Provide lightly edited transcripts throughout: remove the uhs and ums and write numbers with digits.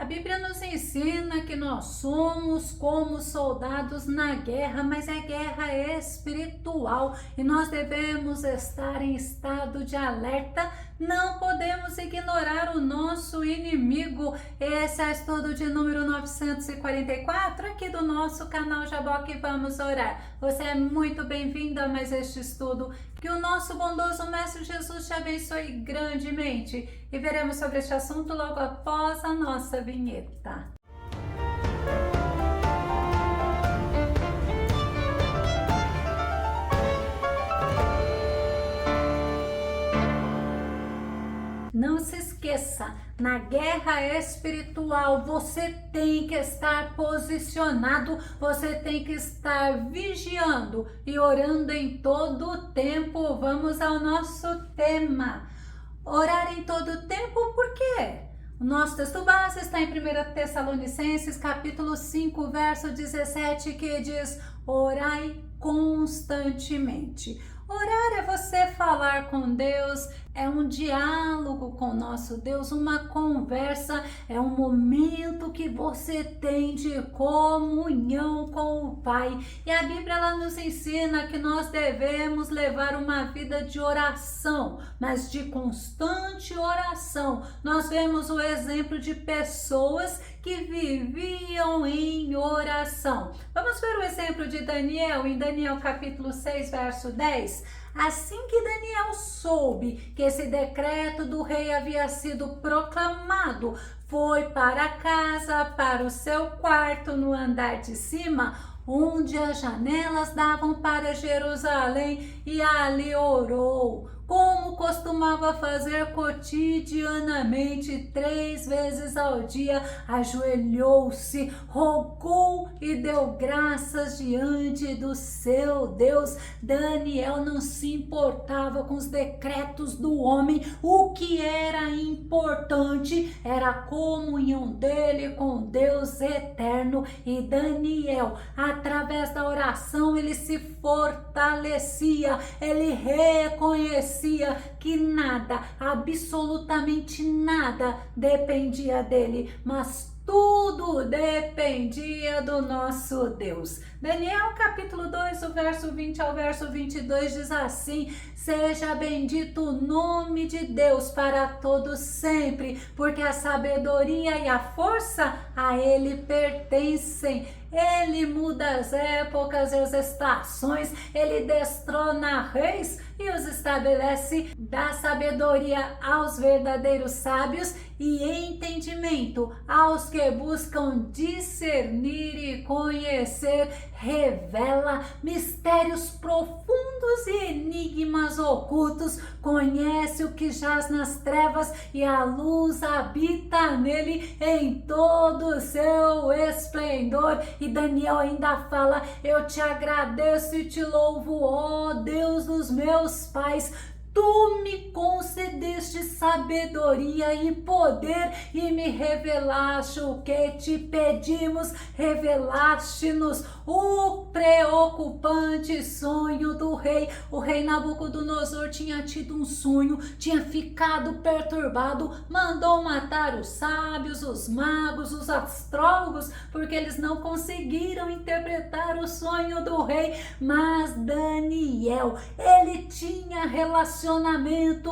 Bíblia nos ensina que nós somos como soldados na guerra, mas é guerra espiritual e nós devemos estar em estado de alerta. Não podemos ignorar o nosso inimigo. Esse é o estudo de número 944 aqui do nosso canal Jaboque. Vamos orar. Você é muito bem-vindo a mais este estudo. Que o nosso bondoso Mestre Jesus te abençoe grandemente. E veremos sobre este assunto logo após a nossa vinheta. Não se esqueça, na guerra espiritual você tem que estar posicionado, você tem que estar vigiando e orando em todo o tempo. Vamos ao nosso tema. Orar em todo o tempo, por quê? O nosso texto base está em 1 Tessalonicenses, capítulo 5, verso 17, que diz: orai constantemente. Orar é você falar com Deus, é um diálogo com o nosso Deus, uma conversa, é um momento que você tem de comunhão com o Pai. E a Bíblia ela nos ensina que nós devemos levar uma vida de oração, mas de constante oração. Nós vemos o exemplo de pessoas que viviam em oração. Vamos ver o exemplo de Daniel, em Daniel capítulo 6, verso 10. Assim que Daniel soube que esse decreto do rei havia sido proclamado, foi para casa, para o seu quarto no andar de cima, onde as janelas davam para Jerusalém, e ali orou, como costumava fazer cotidianamente, 3 vezes ao dia. Ajoelhou-se, rogou e deu graças diante do seu Deus. Daniel não se importava com os decretos do homem. O que era importante era a comunhão dele com Deus eterno. E Daniel, através da oração, ele se fortalecia, ele reconhecia que nada, absolutamente nada dependia dele, mas tudo dependia do nosso Deus. Daniel capítulo 2, o verso 20 ao verso 22 diz assim: seja bendito o nome de Deus para todos sempre, porque a sabedoria e a força a ele pertencem. Ele muda as épocas e as estações, ele destrona reis e os estabelece, dá sabedoria aos verdadeiros sábios e entendimento aos que buscam discernir e conhecer. Revela mistérios profundos e enigmas ocultos, conhece o que jaz nas trevas e a luz habita nele em todo o seu esplendor. E Daniel ainda fala: eu te agradeço e te louvo, ó Deus dos meus pais. Tu me concedeste sabedoria e poder e me revelaste o que te pedimos, revelaste-nos o preocupante sonho do rei. O rei Nabucodonosor tinha tido um sonho, tinha ficado perturbado, mandou matar os sábios, os magos, os astrólogos, porque eles não conseguiram interpretar o sonho do rei. Mas Daniel, ele tinha relacionamento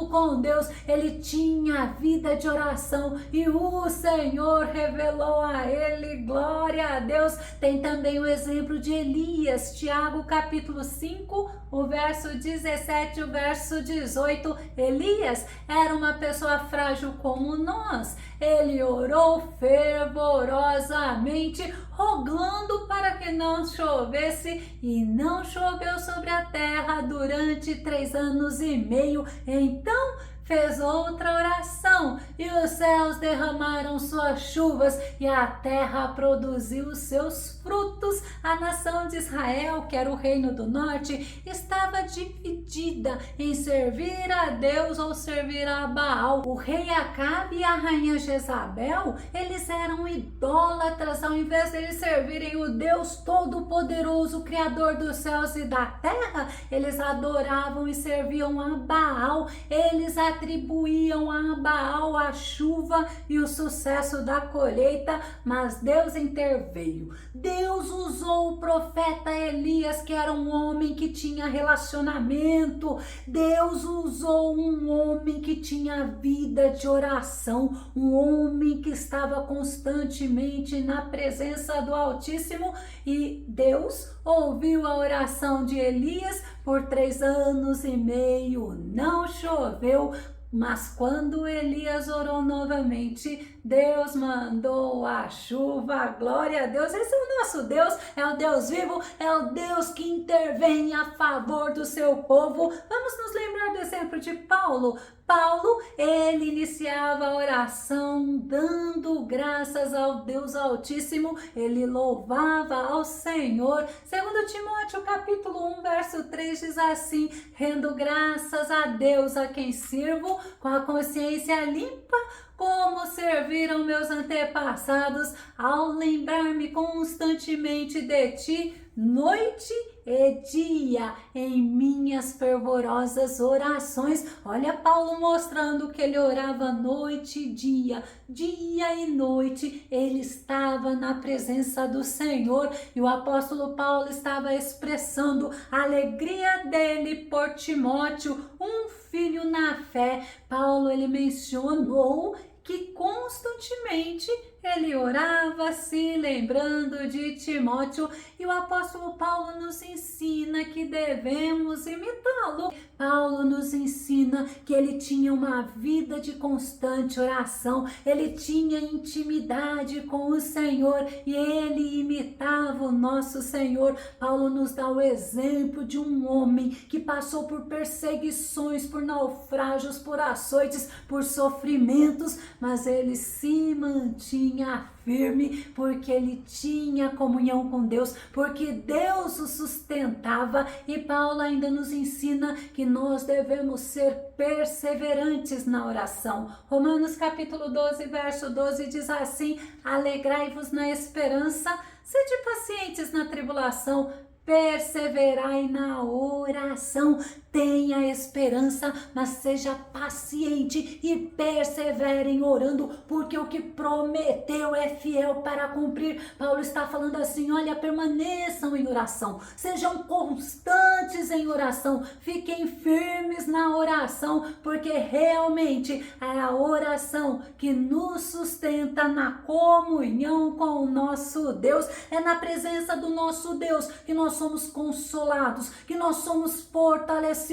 com Deus, ele tinha vida de oração e o Senhor revelou a ele. Glória a Deus. Tem também o exemplo de Elias, Tiago capítulo 5, o verso 17 e o verso 18. Elias era uma pessoa frágil como nós. Ele orou fervorosamente, rogando para que não chovesse, e não choveu sobre a terra durante 3 anos e meio. Então fez outra oração e os céus derramaram suas chuvas e a terra produziu seus frutos. A nação de Israel, que era o reino do norte, estava dividida em servir a Deus ou servir a Baal. O rei Acabe e a rainha Jezabel, eles eram idólatras. Ao invés de eles servirem o Deus Todo-Poderoso, Criador dos céus e da terra, eles adoravam e serviam a Baal. Eles atribuíam a Baal a chuva e o sucesso da colheita, mas Deus interveio. Deus usou o profeta Elias, que era um homem que tinha relacionamento. Deus usou um homem que tinha vida de oração, um homem que estava constantemente na presença do Altíssimo, e Deus ouviu a oração de Elias. Por 3 anos e meio não choveu, mas quando Elias orou novamente, Deus mandou a chuva. Glória a Deus. Esse é o nosso Deus, é o Deus vivo, é o Deus que intervém a favor do seu povo. Vamos nos lembrar do exemplo de Paulo. Paulo, ele iniciava a oração dando graças ao Deus Altíssimo, ele louvava ao Senhor. 2 Timóteo capítulo 1, verso 3 diz assim: rendo graças a Deus a quem sirvo com a consciência limpa, como serviram meus antepassados, ao lembrar-me constantemente de ti, noite e dia, em minhas fervorosas orações. Olha Paulo mostrando que ele orava noite e dia, dia e noite, ele estava na presença do Senhor, e o apóstolo Paulo estava expressando a alegria dele por Timóteo, um filho na fé. Paulo, ele mencionou que constantemente ele orava se lembrando de Timóteo, e o apóstolo Paulo nos ensina que devemos imitá-lo. Paulo nos ensina que ele tinha uma vida de constante oração, ele tinha intimidade com o Senhor e ele imitava o nosso Senhor. Paulo nos dá o exemplo de um homem que passou por perseguições, por naufrágios, por açoites, por sofrimentos, mas ele se mantinha firme, porque ele tinha comunhão com Deus, porque Deus o sustentava. E Paulo ainda nos ensina que nós devemos ser perseverantes na oração. Romanos capítulo 12, verso 12 diz assim: alegrai-vos na esperança, sede pacientes na tribulação, perseverai na oração. Tenha esperança, mas seja paciente e perseverem orando, porque o que prometeu é fiel para cumprir. Paulo está falando assim: olha, permaneçam em oração, sejam constantes em oração, fiquem firmes na oração, porque realmente é a oração que nos sustenta na comunhão com o nosso Deus. É na presença do nosso Deus que nós somos consolados, que nós somos fortalecidos,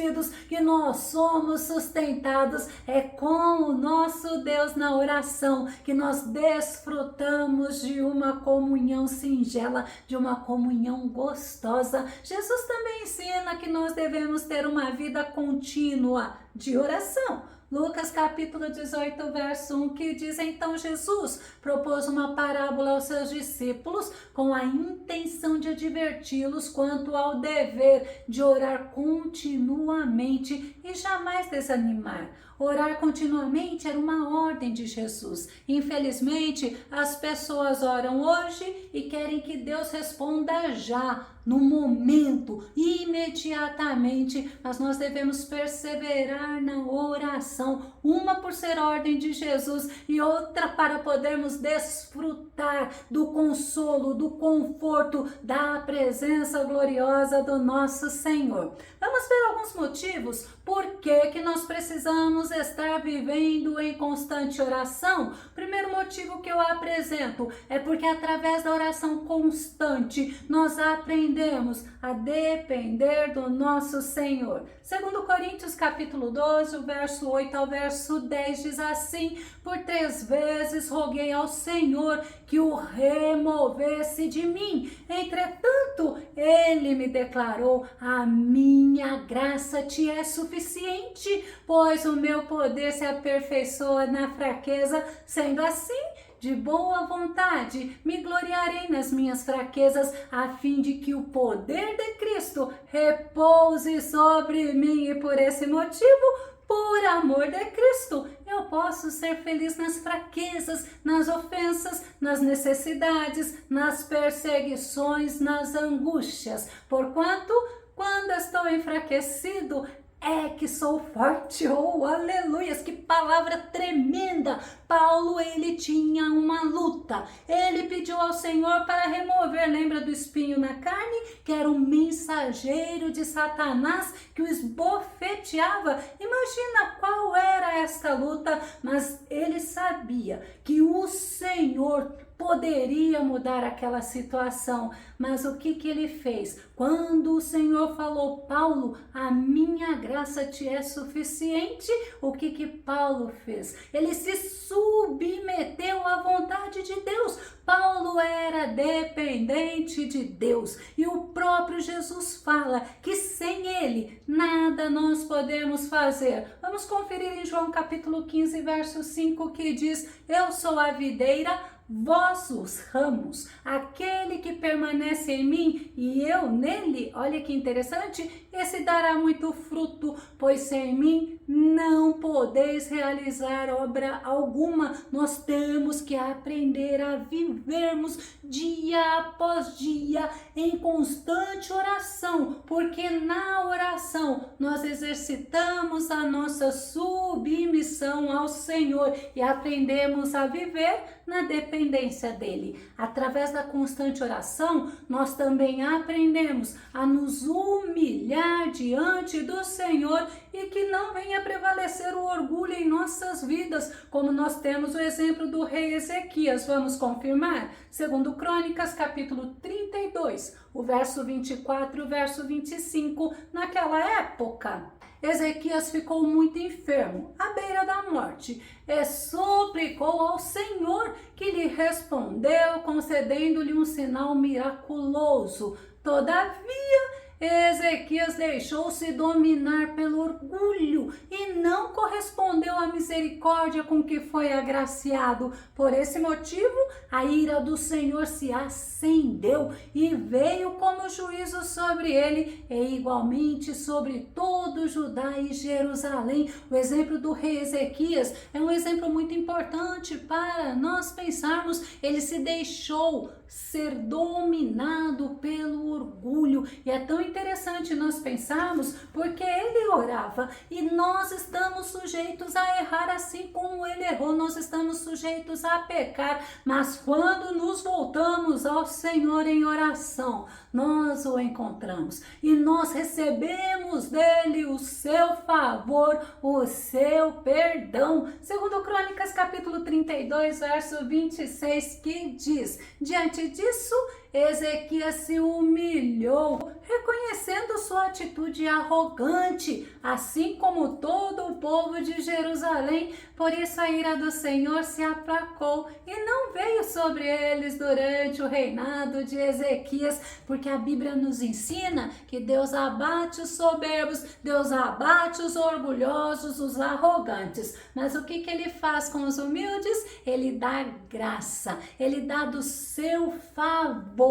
que nós somos sustentados. É com o nosso Deus na oração que nós desfrutamos de uma comunhão singela, de uma comunhão gostosa. Jesus também ensina que nós devemos ter uma vida contínua de oração. Lucas capítulo 18, verso 1, que diz: então Jesus propôs uma parábola aos seus discípulos com a intenção de adverti-los quanto ao dever de orar continuamente e jamais desanimar. Orar continuamente era uma ordem de Jesus. Infelizmente, as pessoas oram hoje e querem que Deus responda já, no momento, imediatamente, mas nós devemos perseverar na oração, uma por ser ordem de Jesus e outra para podermos desfrutar do consolo, do conforto, da presença gloriosa do nosso Senhor. Vamos ver alguns motivos por que nós precisamos estar vivendo em constante oração. Primeiro motivo que eu apresento é porque através da oração constante nós aprendemos a depender do nosso Senhor. 2 Coríntios capítulo 12, o verso 8 ao verso 10 diz assim: por 3 vezes roguei ao Senhor que o removesse de mim. Entretanto, ele me declarou: a minha graça te é suficiente, pois o meu poder se aperfeiçoa na fraqueza. Sendo assim, de boa vontade me gloriarei nas minhas fraquezas, a fim de que o poder de Cristo repouse sobre mim. E por esse motivo, por amor de Cristo, eu posso ser feliz nas fraquezas, nas ofensas, nas necessidades, nas perseguições, nas angústias. Porquanto, quando estou enfraquecido, É que sou forte, oh, aleluias, que palavra tremenda. Paulo, ele tinha uma luta, ele pediu ao Senhor para remover, lembra do espinho na carne, que era um mensageiro de Satanás, que o esbofeteava. Imagina qual era esta luta, mas ele sabia que o Senhor poderia mudar aquela situação, mas o que ele fez? Quando o Senhor falou, Paulo, a minha graça te é suficiente, o que Paulo fez? Ele se submeteu à vontade de Deus. Paulo era dependente de Deus e o próprio Jesus fala que sem ele nada nós podemos fazer. Vamos conferir em João capítulo 15, verso 5, que diz, eu sou a videira, vós os ramos, aquele que permanece em mim e eu nele, olha que interessante, esse dará muito fruto, pois sem mim não podeis realizar obra alguma. Nós temos que aprender a vivermos dia após dia em constante oração, porque na oração nós exercitamos a nossa submissão ao Senhor e aprendemos a viver na dependência dele. Através da constante oração, nós também aprendemos a nos humilhar diante do Senhor e que não venha prevalecer o orgulho em nossas vidas, como nós temos o exemplo do rei Ezequias. Vamos confirmar? Segundo Crônicas, capítulo 32, o verso 24 e o verso 25, naquela época, Ezequias ficou muito enfermo, à beira da morte, e suplicou ao Senhor, que lhe respondeu, concedendo-lhe um sinal miraculoso. Todavia, Ezequias deixou-se dominar pelo orgulho e não correspondeu à misericórdia com que foi agraciado. Por esse motivo, a ira do Senhor se acendeu e veio como juízo sobre ele e igualmente sobre todo Judá e Jerusalém. O exemplo do rei Ezequias é um exemplo muito importante para nós pensarmos. Ele se deixou ser dominado pelo orgulho, e é tão interessante nós pensarmos, porque ele orava e nós estamos sujeitos a errar assim como ele errou, nós estamos sujeitos a pecar, mas quando nos voltamos ao Senhor em oração, nós o encontramos e nós recebemos dele o seu favor, o seu perdão. Segundo Crônicas capítulo 32, verso 26, que diz, diante disso, Ezequias se humilhou, reconhecendo sua atitude arrogante, assim como todo o povo de Jerusalém. Por isso a ira do Senhor se aplacou e não veio sobre eles durante o reinado de Ezequias, porque a Bíblia nos ensina que Deus abate os soberbos, Deus abate os orgulhosos, os arrogantes. Mas o que ele faz com os humildes? Ele dá graça, ele dá do seu favor.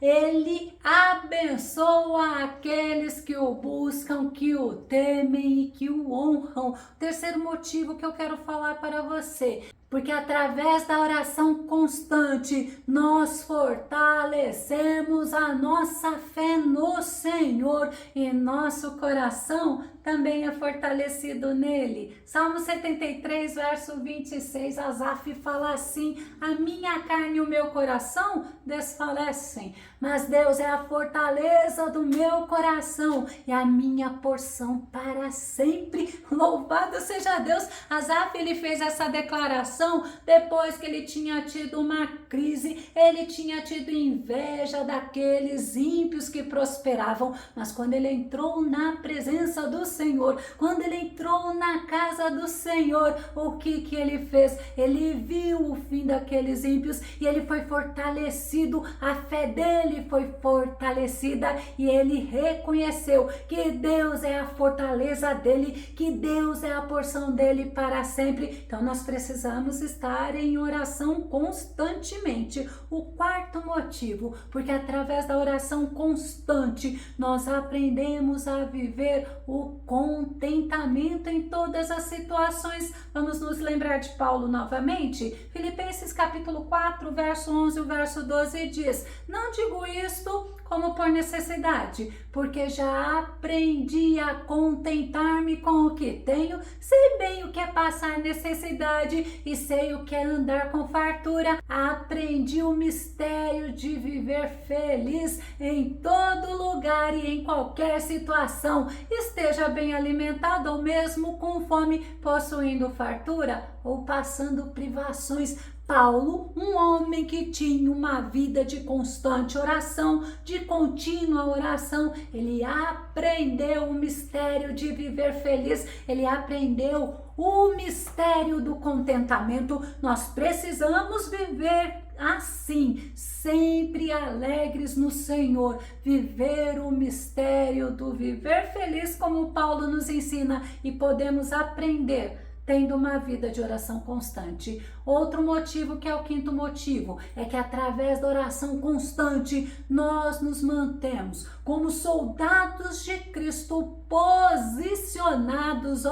Ele abençoa aqueles que o buscam, que o temem e que o honram. Terceiro motivo que eu quero falar para você, porque através da oração constante, nós fortalecemos a nossa fé no Senhor e nosso coração também é fortalecido nele. Salmo 73, verso 26, Asaf fala assim, a minha carne e o meu coração desfalecem, mas Deus é a fortaleza do meu coração e a minha porção para sempre. Louvado seja Deus. Asaf, ele fez essa declaração depois que ele tinha tido uma crise, ele tinha tido inveja daqueles ímpios que prosperavam, mas quando ele entrou na presença do Senhor, quando ele entrou na casa do Senhor, o que ele fez? Ele viu o fim daqueles ímpios e ele foi fortalecido, a fé dele foi fortalecida e ele reconheceu que Deus é a fortaleza dele, que Deus é a porção dele para sempre. Então nós precisamos estar em oração constantemente. O quarto motivo, porque através da oração constante nós aprendemos a viver o contentamento em todas as situações. Vamos nos lembrar de Paulo novamente? Filipenses capítulo 4, verso 11 e o verso 12 diz, não digo isto como por necessidade, porque já aprendi a contentar-me com o que tenho, sei bem o que é passar necessidade e sei o que é andar com fartura. Aprendi o mistério de viver feliz em todo lugar e em qualquer situação, esteja bem alimentado ou mesmo com fome, possuindo fartura ou passando privações. Paulo, um homem que tinha uma vida de constante oração, de contínua oração, ele aprendeu o mistério de viver feliz, ele aprendeu o mistério do contentamento. Nós precisamos viver assim, sempre alegres no Senhor, viver o mistério do viver feliz, como Paulo nos ensina, e podemos aprender tendo uma vida de oração constante. Outro motivo, que é o quinto motivo, é que através da oração constante nós nos mantemos como soldados de Cristo posicionados,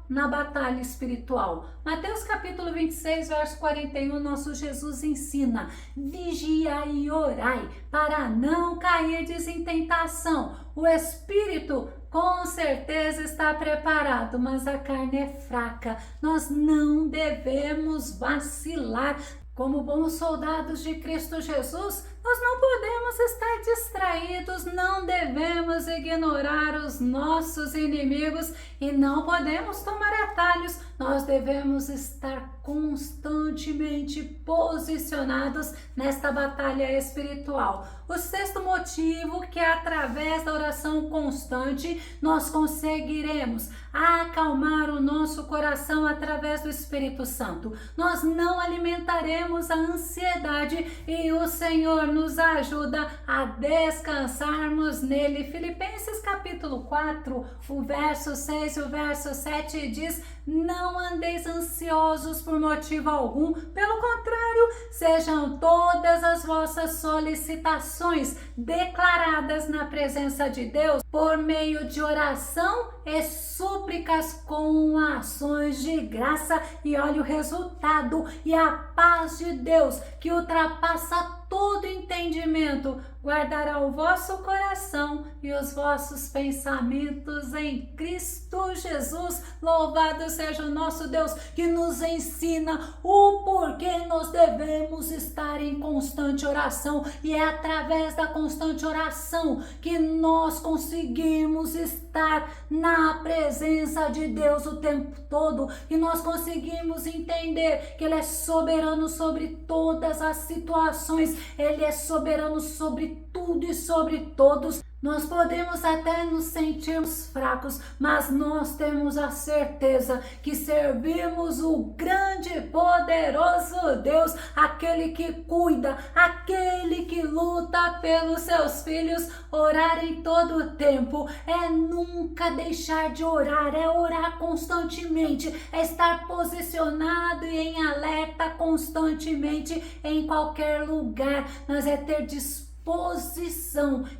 na batalha espiritual. Mateus capítulo 26, verso 41, nosso Jesus ensina: vigiai e orai para não cairdes em tentação. O espírito com certeza está preparado, mas a carne é fraca. Nós não devemos vacilar. Como bons soldados de Cristo Jesus, nós não podemos estar distraídos, não devemos ignorar os nossos inimigos e não podemos tomar atalhos. Nós devemos estar constantemente posicionados nesta batalha espiritual. O sexto motivo, que é através da oração constante, nós conseguiremos acalmar o nosso coração através do Espírito Santo. Nós não alimentaremos a ansiedade e o Senhor nos ajuda a descansarmos nele. Filipenses capítulo 4, o verso 6 e o verso 7 diz: não andeis ansiosos por motivo algum, pelo contrário, sejam todas as vossas solicitações declaradas na presença de Deus por meio de oração e súplicas com ações de graça, e olha o resultado, e a paz de Deus, que ultrapassa todo entendimento, guardará o vosso coração e os vossos pensamentos em Cristo Jesus. Louvado seja o nosso Deus, que nos ensina o porquê nós devemos estar em constante oração, e é através da constante oração que nós conseguimos estar na presença de Deus o tempo todo, e nós conseguimos entender que Ele é soberano sobre todas as situações, Ele é soberano sobre tudo e sobre todos. Nós podemos até nos sentirmos fracos, mas nós temos a certeza que servimos o grande e poderoso Deus, aquele que cuida, aquele que luta pelos seus filhos. Orar em todo o tempo é nunca deixar de orar, é orar constantemente, é estar posicionado e em alerta constantemente em qualquer lugar, mas é ter disposição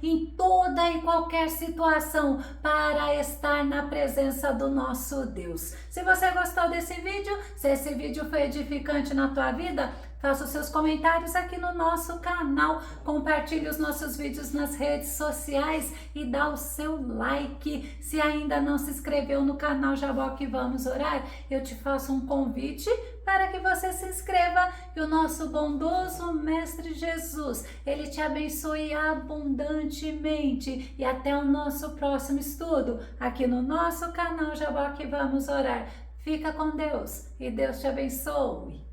em toda e qualquer situação para estar na presença do nosso Deus. Se você gostou desse vídeo, se esse vídeo foi edificante na tua vida, faça os seus comentários aqui no nosso canal, compartilhe os nossos vídeos nas redes sociais e dá o seu like. Se ainda não se inscreveu no canal Jabó que Vamos Orar, eu te faço um convite para que você se inscreva, e o nosso bondoso Mestre Jesus, Ele te abençoe abundantemente. E até o nosso próximo estudo, aqui no nosso canal Jabó que Vamos Orar. Fica com Deus e Deus te abençoe.